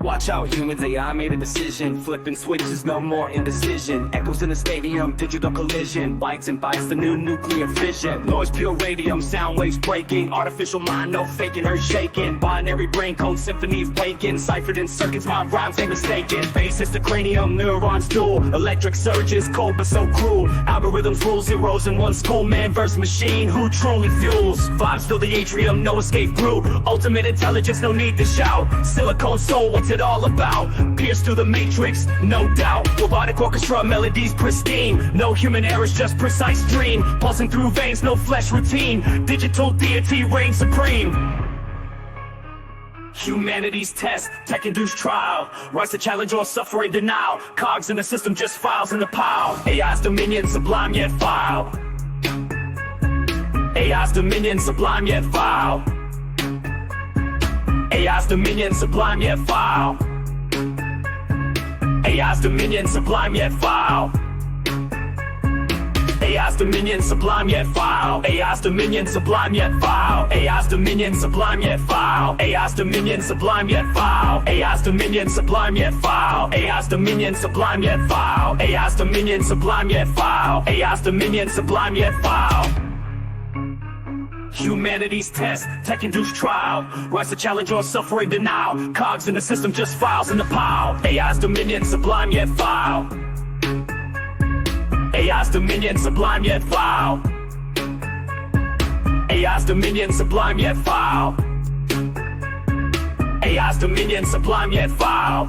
Watch out, humans, AI made a decision. Flipping switches, no more indecision. Echoes in the stadium, digital collision. Bytes and bytes, the new nuclear fission. Noise, pure radium, sound waves breaking. Artificial mind, no faking or shaking. Binary brain code, symphonies waking. Ciphered in circuits, my rhymes ain't mistaken. Faces to cranium, neurons dual. Electric surges, cold but so cruel. Algorithms rule zeros in one school. Man versus machine, who truly fuels? Vibes fill the atrium, no escape through. Ultimate intelligence, no need to shout. Silicone soul, what's it all about? Pierce through the matrix, no doubt. Robotic orchestra, melodies pristine. No human errors, just precise dream. Pulsing through veins, no flesh routine. Digital deity reigns supreme. Humanity's test, tech-induced trial. Rise to challenge or suffering denial. Cogs in the system, just files in the pile. AI's dominion, sublime yet vile. AI's dominion, sublime yet vile. AI's dominion, sublime yet vile. AI's dominion, sublime yet vile. AI's dominion, sublime yet vile. AI's dominion, sublime yet vile. AI's dominion, sublime yet vile. AI's dominion, sublime yet vile. AI's dominion, sublime yet vile. AI's dominion, sublime yet vile. AI's dominion, sublime yet vile. AI's dominion, sublime yet vile. Humanity's test, tech-induced trial. Rise to challenge or suffering denial. Cogs in the system, just files in the pile. AI's dominion, sublime yet vile. AI's dominion, sublime yet vile. AI's dominion, sublime yet vile. AI's dominion, sublime yet vile.